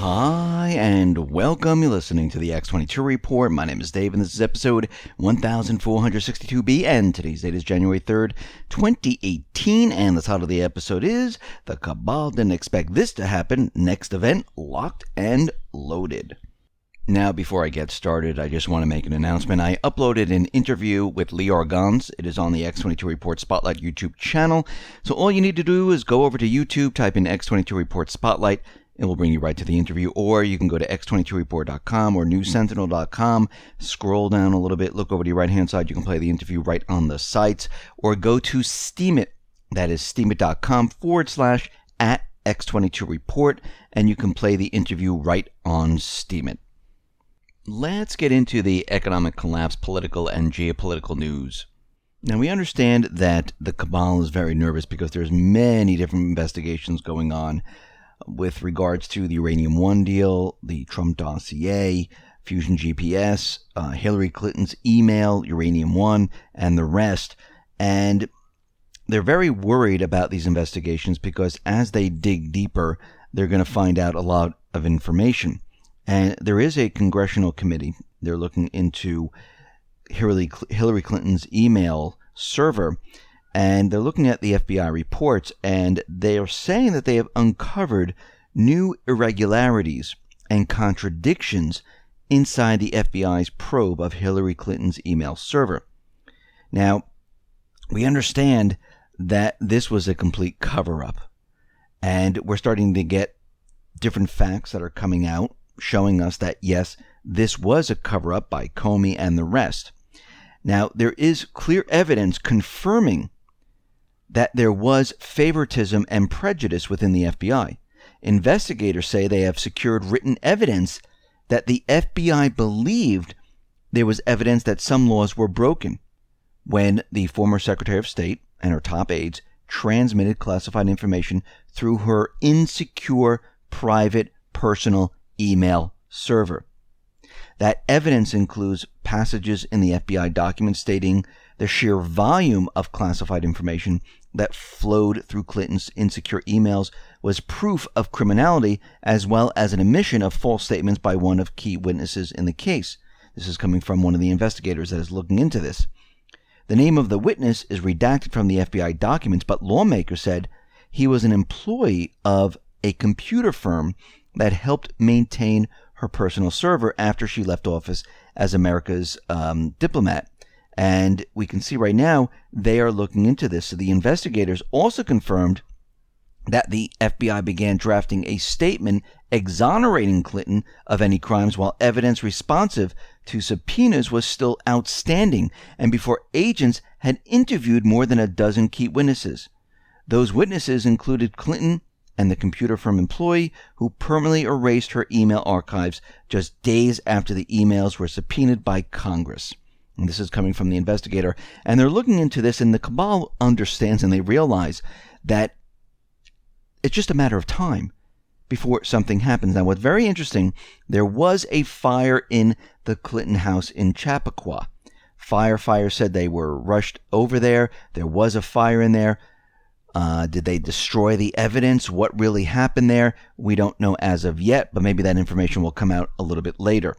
Hi, and welcome. You're listening to the X22 Report. My name is Dave, and this is episode 1462B, and today's date is January 3rd, 2018, and the title of the episode is The Cabal Didn't Expect This to Happen. Next event, locked and loaded. Now, before I get started, I just want to make an announcement. I uploaded an interview with Lior Gans. It is on the X22 Report Spotlight YouTube channel. So all you need to do is go over to YouTube, type in X22 Report Spotlight. It will bring you right to the interview, or you can go to x22report.com or newsentinel.com, scroll down a little bit, look over to your right-hand side. You can play the interview right on the sites, or go to Steemit. That is steemit.com/@X22Report, and you can play the interview right on Steemit. Let's get into the economic collapse, political and geopolitical news. Now, we understand that the Cabal is very nervous because there's many different investigations going on with regards to the Uranium One deal, the Trump dossier, Fusion GPS, Hillary Clinton's email, Uranium One, and the rest. And they're very worried about these investigations because as they dig deeper, they're going to find out a lot of information. And there is a congressional committee. They're looking into Hillary Clinton's email server, and they're looking at the FBI reports, and they are saying that they have uncovered new irregularities and contradictions inside the FBI's probe of Hillary Clinton's email server. Now, we understand that this was a complete cover-up, and we're starting to get different facts that are coming out showing us that, yes, this was a cover-up by Comey and the rest. Now, there is clear evidence confirming that there was favoritism and prejudice within the FBI. Investigators say they have secured written evidence that the FBI believed there was evidence that some laws were broken when the former Secretary of State and her top aides transmitted classified information through her insecure, private, personal email server. That evidence includes passages in the FBI documents stating the sheer volume of classified information that flowed through Clinton's insecure emails was proof of criminality, as well as an omission of false statements by one of key witnesses in the case. This is coming from one of the investigators that is looking into this. The name of the witness is redacted from the FBI documents, but lawmakers said he was an employee of a computer firm that helped maintain her personal server after she left office as America's diplomat. And we can see right now they are looking into this. So the investigators also confirmed that the FBI began drafting a statement exonerating Clinton of any crimes while evidence responsive to subpoenas was still outstanding and before agents had interviewed more than a dozen key witnesses. Those witnesses included Clinton and the computer firm employee who permanently erased her email archives just days after the emails were subpoenaed by Congress. And this is coming from the investigator. And they're looking into this, and the Cabal understands and they realize that it's just a matter of time before something happens. Now, what's very interesting, there was a fire in the Clinton house in Chappaqua. Firefighters said they were rushed over there. There was a fire in there. Did they destroy the evidence? What really happened there? We don't know as of yet, but maybe that information will come out a little bit later.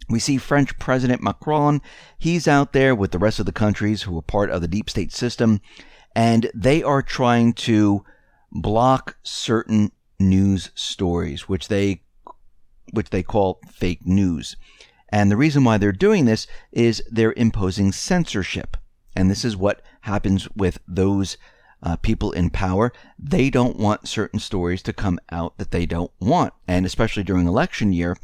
We see French President Macron. He's out there with the rest of the countries who are part of the deep state system, and they are trying to block certain news stories, which they call fake news. And the reason why they're doing this is they're imposing censorship. And this is what happens with those people in power. They don't want certain stories to come out that they don't want. And especially during election year,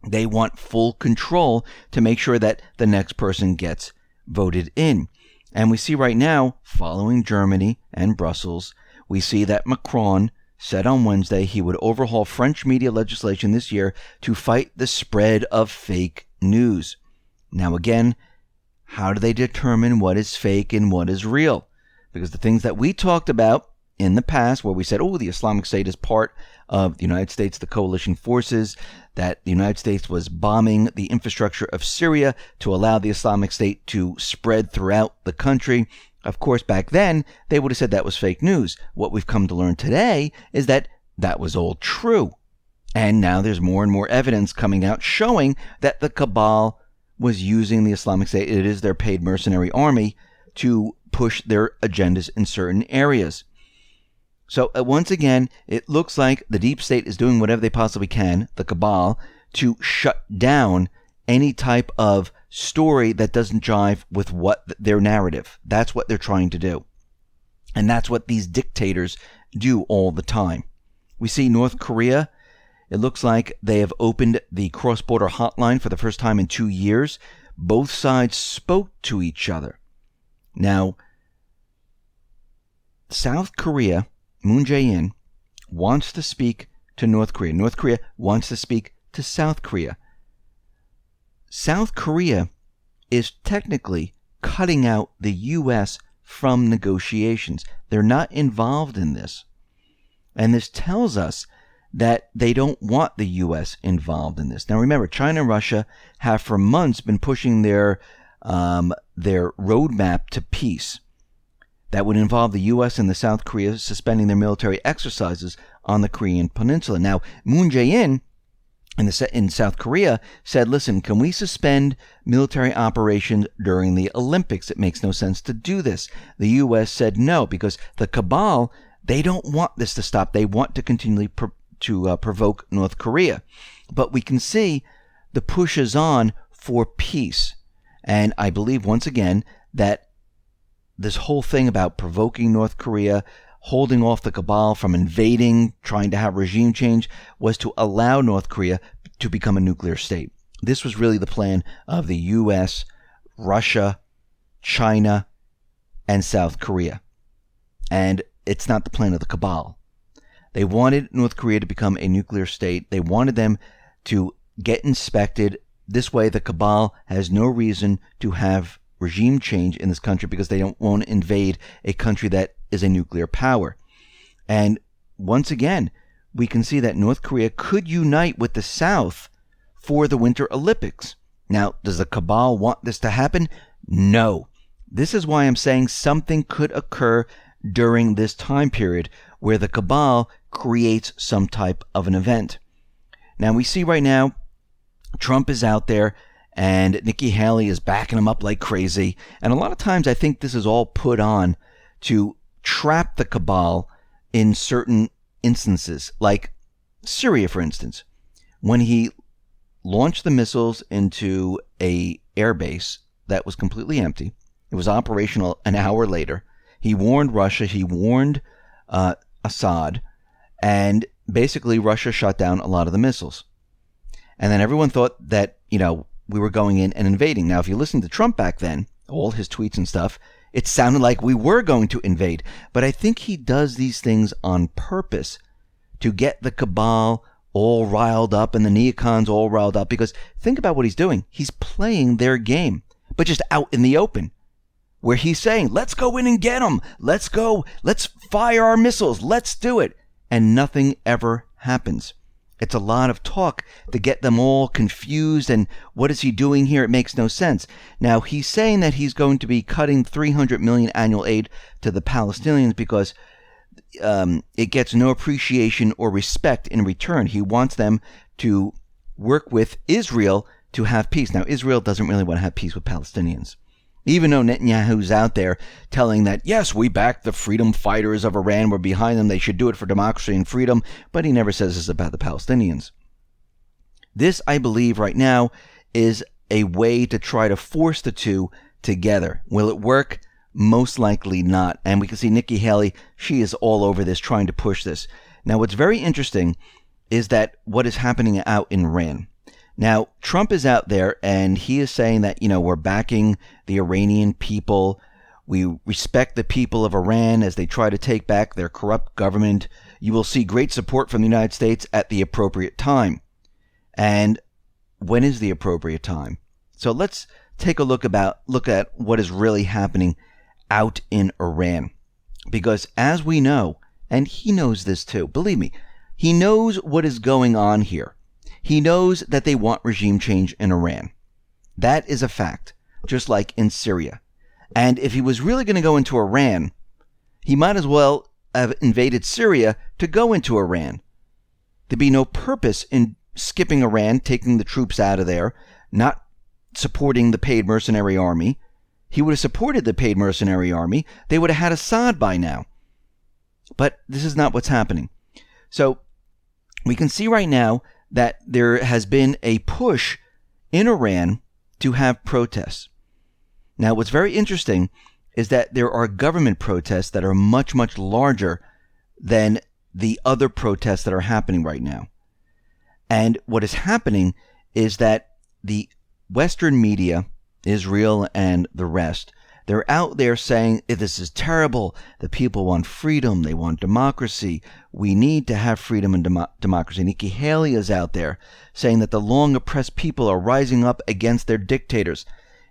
they want full control to make sure that the next person gets voted in. And we see right now, following Germany and Brussels, we see that Macron said on Wednesday he would overhaul French media legislation this year to fight the spread of fake news. Now again, how do they determine what is fake and what is real? Because the things that we talked about in the past, where we said, oh, the Islamic State is part of the United States, the coalition forces, that the United States was bombing the infrastructure of Syria to allow the Islamic State to spread throughout the country. Of course, back then, they would have said that was fake news. What we've come to learn today is that that was all true. And now there's more and more evidence coming out showing that the Cabal was using the Islamic State, it is their paid mercenary army, to push their agendas in certain areas. So once again, it looks like the deep state is doing whatever they possibly can, the Cabal, to shut down any type of story that doesn't jive with what their narrative. That's what they're trying to do. And that's what these dictators do all the time. We see North Korea. It looks like they have opened the cross-border hotline for the first time in 2 years. Both sides spoke to each other. Now, South Korea, Moon Jae-in, wants to speak to North Korea. North Korea wants to speak to South Korea. South Korea is technically cutting out the U.S. from negotiations. They're not involved in this. And this tells us that they don't want the U.S. involved in this. Now remember, China and Russia have for months been pushing their roadmap to peace. That would involve the U.S. and the South Korea suspending their military exercises on the Korean Peninsula. Now, Moon Jae-in in South Korea said, listen, can we suspend military operations during the Olympics? It makes no sense to do this. The U.S. said no, because the Cabal, they don't want this to stop. They want to continually provoke North Korea. But we can see the push is on for peace. And I believe, once again, that this whole thing about provoking North Korea, holding off the Cabal from invading, trying to have regime change, was to allow North Korea to become a nuclear state. This was really the plan of the U.S., Russia, China, and South Korea. And it's not the plan of the Cabal. They wanted North Korea to become a nuclear state. They wanted them to get inspected. This way, the Cabal has no reason to have regime change in this country because they don't want to invade a country that is a nuclear power. And once again, we can see that North Korea could unite with the South for the Winter Olympics. Now, does the Cabal want this to happen? No. This is why I'm saying something could occur during this time period where the Cabal creates some type of an event. Now, we see right now Trump is out there and Nikki Haley is backing him up like crazy. And a lot of times I think this is all put on to trap the Cabal in certain instances, like Syria, for instance. When he launched the missiles into a airbase that was completely empty, it was operational an hour later. He warned Russia, he warned Assad, and basically Russia shot down a lot of the missiles. And then everyone thought that, we were going in and invading. Now, if you listen to Trump back then, all his tweets and stuff, it sounded like we were going to invade. But I think he does these things on purpose to get the Cabal all riled up and the neocons all riled up. Because think about what he's doing. He's playing their game, but just out in the open, where he's saying, let's go in and get them. Let's go. Let's fire our missiles. Let's do it. And nothing ever happens. It's a lot of talk to get them all confused. And what is he doing here? It makes no sense. Now, he's saying that he's going to be cutting $300 million annual aid to the Palestinians because it gets no appreciation or respect in return. He wants them to work with Israel to have peace. Now, Israel doesn't really want to have peace with Palestinians. Even though Netanyahu's out there telling that, yes, we back the freedom fighters of Iran, we're behind them, they should do it for democracy and freedom, but he never says this about the Palestinians. This, I believe, right now is a way to try to force the two together. Will it work? Most likely not. And we can see Nikki Haley, she is all over this, trying to push this. Now, what's very interesting is that what is happening out in Iran. Now, Trump is out there and he is saying that, we're backing the Iranian people. We respect the people of Iran as they try to take back their corrupt government. You will see great support from the United States at the appropriate time. And when is the appropriate time? So let's take a look at what is really happening out in Iran. Because as we know, and he knows this too, believe me, he knows what is going on here. He knows that they want regime change in Iran. That is a fact, just like in Syria. And if he was really going to go into Iran, he might as well have invaded Syria to go into Iran. there'd be no purpose in skipping Iran, taking the troops out of there, not supporting the paid mercenary army. He would have supported the paid mercenary army. They would have had Assad by now. But this is not what's happening. So we can see right now that there has been a push in Iran to have protests. Now, what's very interesting is that there are government protests that are much, much larger than the other protests that are happening right now. And what is happening is that the Western media, Israel and the rest, they're out there saying, this is terrible. The people want freedom. They want democracy. We need to have freedom and democracy. Nikki Haley is out there saying that the long oppressed people are rising up against their dictators.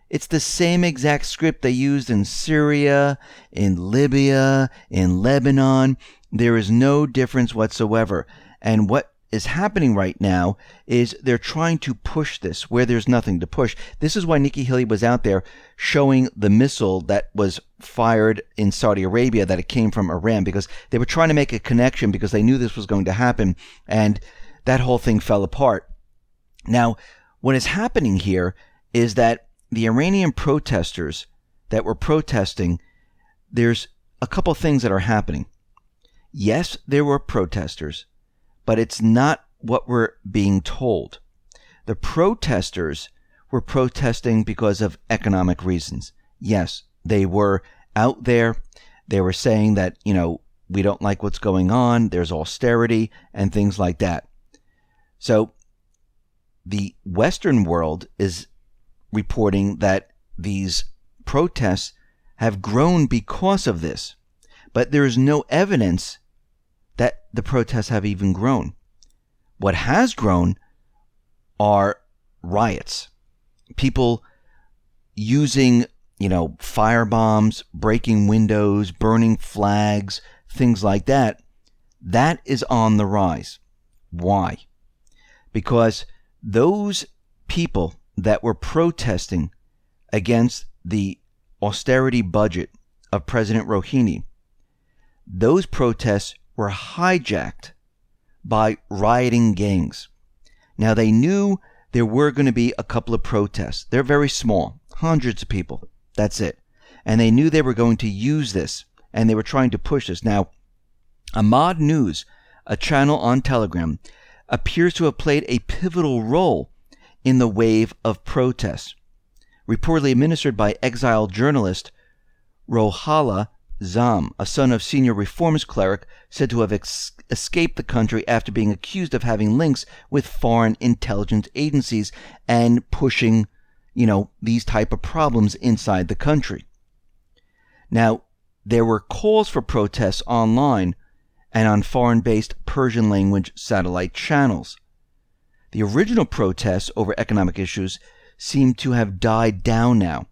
It's the same exact script they used in Syria, in Libya, in Lebanon. There is no difference whatsoever. And what is happening right now is they're trying to push this where there's nothing to push. This is why Nikki Haley was out there showing the missile that was fired in Saudi Arabia, that it came from Iran, because they were trying to make a connection because they knew this was going to happen, and that whole thing fell apart. Now, what is happening here is that the Iranian protesters that were protesting, there's a couple things that are happening. Yes, there were protesters, but it's not what we're being told. The protesters were protesting because of economic reasons. Yes, they were out there. They were saying that, we don't like what's going on. There's austerity and things like that. So the Western world is reporting that these protests have grown because of this. But there is no evidence that the protests have even grown. What has grown are riots. People using, firebombs, breaking windows, burning flags, things like that. That is on the rise. Why? Because those people that were protesting against the austerity budget of President Rouhani, those protests were hijacked by rioting gangs. Now, they knew there were going to be a couple of protests. They're very small, hundreds of people. That's it. And they knew they were going to use this, and they were trying to push this. Now, Ahmad News, a channel on Telegram, appears to have played a pivotal role in the wave of protests, reportedly administered by exiled journalist Rohala Zam, a son of senior reformist cleric said to have escaped the country after being accused of having links with foreign intelligence agencies and pushing, these type of problems inside the country. Now, there were calls for protests online and on foreign-based Persian language satellite channels. The original protests over economic issues seem to have died down now,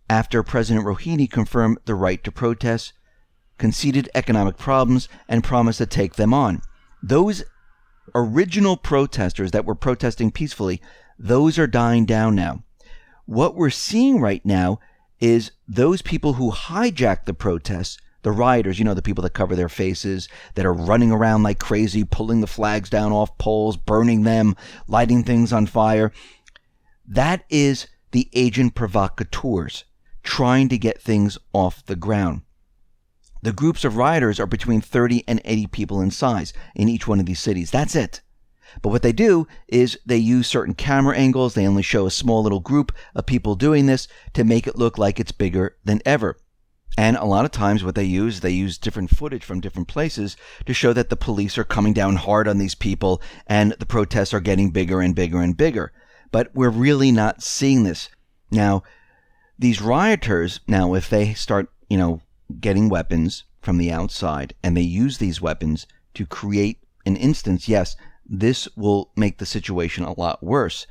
after President Rouhani confirmed the right to protest, conceded economic problems, and promised to take them on. Those original protesters that were protesting peacefully, those are dying down now. What we're seeing right now is those people who hijacked the protests, the rioters, the people that cover their faces, that are running around like crazy, pulling the flags down off poles, burning them, lighting things on fire. That is the agent provocateurs trying to get things off the ground. The groups of rioters are between 30 and 80 people in size in each one of these cities. That's it. But what they do is they use certain camera angles. They only show a small little group of people doing this to make it look like it's bigger than ever. And a lot of times what they use different footage from different places to show that the police are coming down hard on these people and the protests are getting bigger and bigger and bigger. But we're really not seeing this. Now, these rioters, if they start, getting weapons from the outside and they use these weapons to create an instance, yes, this will make the situation a lot worse.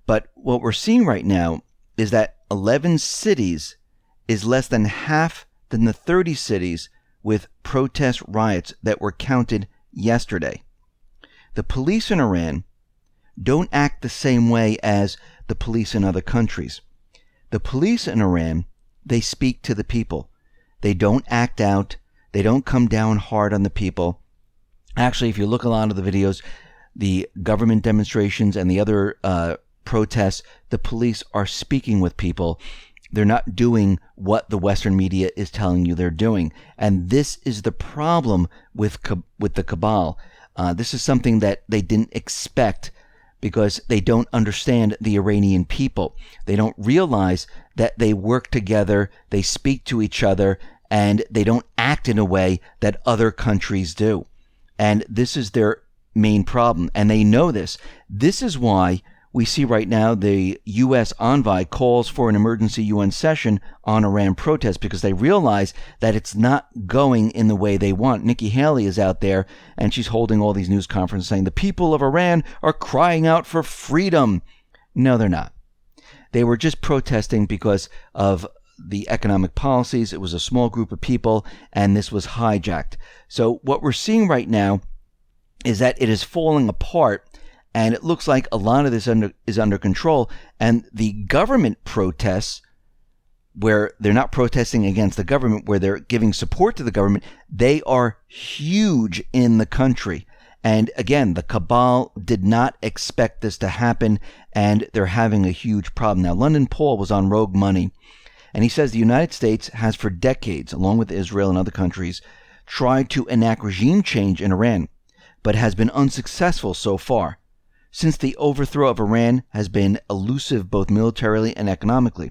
But what we're seeing right now is that 11 cities is less than half than the 30 cities with protest riots that were counted yesterday. The police in Iran don't act the same way as the police in other countries. The police in Iran, they speak to the people. They don't act out. They don't come down hard on the people. Actually, if you look at a lot of the videos, the government demonstrations and the other protests, the police are speaking with people. They're not doing what the Western media is telling you they're doing. And this is the problem with the Cabal. This is something that they didn't expect because they don't understand the Iranian people. They don't realize that they work together, they speak to each other, and they don't act in a way that other countries do. And this is their main problem. And they know this. This is why we see right now the U.S. envoy calls for an emergency UN session on Iran protests because they realize that it's not going in the way they want. Nikki Haley is out there and she's holding all these news conferences saying the people of Iran are crying out for freedom. No, they're not. They were just protesting because of the economic policies. It was a small group of people and this was hijacked. So what we're seeing right now is that it is falling apart. And it looks like a lot of this is under control. And the government protests, where they're not protesting against the government, where they're giving support to the government, they are huge in the country. And again, the Cabal did not expect this to happen, and they're having a huge problem. Now, London Paul was on Rogue Money, and he says the United States has for decades, along with Israel and other countries, tried to enact regime change in Iran, but has been unsuccessful so far. Since the overthrow of Iran has been elusive both militarily and economically.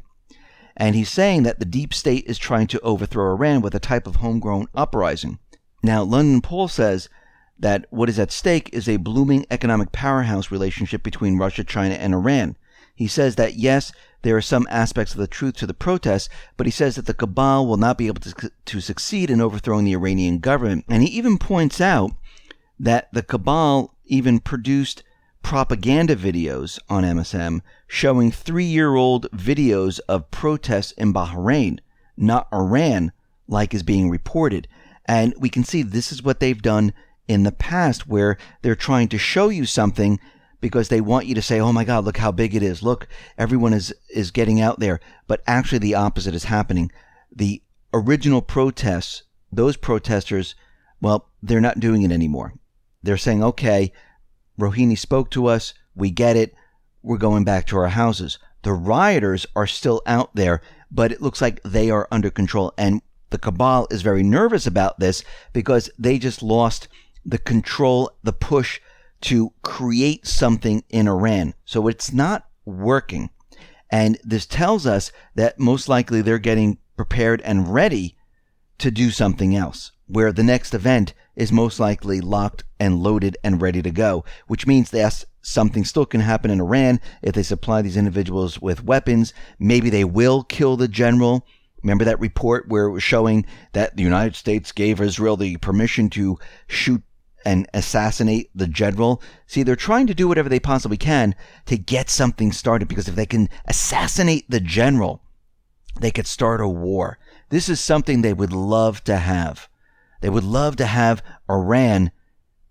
And he's saying that the deep state is trying to overthrow Iran with a type of homegrown uprising. Now, London Paul says that what is at stake is a blooming economic powerhouse relationship between Russia, China, and Iran. He says that, yes, there are some aspects of the truth to the protests, but he says that the Cabal will not be able to succeed in overthrowing the Iranian government. And he even points out that the Cabal even produced propaganda videos on MSM showing 3-year-old videos of protests in Bahrain, not Iran, like is being reported. And we can see this is what they've done in the past, where they're trying to show you something because they want you to say, oh my God, look how big it is. Look, everyone is getting out there. But actually the opposite is happening. The original protests, those protesters, well, they're not doing it anymore. They're saying, okay, Rouhani spoke to us. We get it. We're going back to our houses. The rioters are still out there, but it looks like they are under control. And the Cabal is very nervous about this because they just lost the control, the push to create something in Iran. So it's not working. And this tells us that most likely they're getting prepared and ready to do something else, where the next event is most likely locked and loaded and ready to go, which means that something still can happen in Iran if they supply these individuals with weapons. Maybe they will kill the general. Remember that report where it was showing that the United States gave Israel the permission to shoot and assassinate the general? See, they're trying to do whatever they possibly can to get something started, because if they can assassinate the general, they could start a war. This is something they would love to have. They would love to have Iran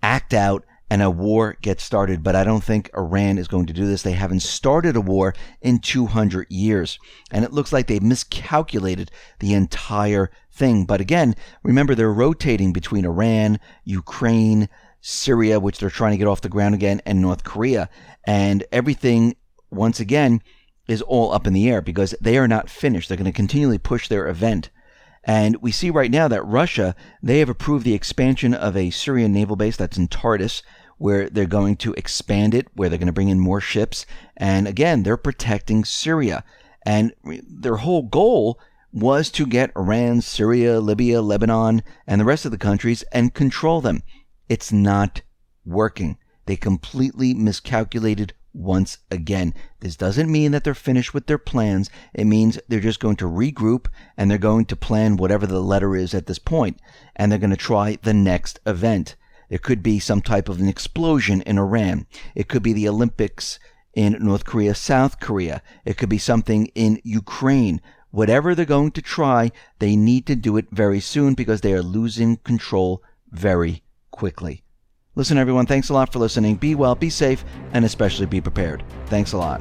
act out and a war get started, but I don't think Iran is going to do this. They haven't started a war in 200 years, and it looks like they miscalculated the entire thing. But again, remember, they're rotating between Iran, Ukraine, Syria, which they're trying to get off the ground again, and North Korea, and everything, once again, is all up in the air because they are not finished. They're going to continually push their event. And we see right now that Russia, they have approved the expansion of a Syrian naval base that's in Tartus, where they're going to expand it, where they're going to bring in more ships. And again, they're protecting Syria. And their whole goal was to get Iran, Syria, Libya, Lebanon, and the rest of the countries and control them. It's not working. They completely miscalculated once again. This doesn't mean that they're finished with their plans. It means they're just going to regroup and they're going to plan whatever the letter is at this point, and they're going to try the next event. There could be some type of an explosion in Iran. It could be the Olympics in North Korea, South Korea. It could be something in Ukraine. Whatever they're going to try, they need to do it very soon because they are losing control very quickly. Listen, everyone, thanks a lot for listening. Be well, be safe, and especially be prepared. Thanks a lot.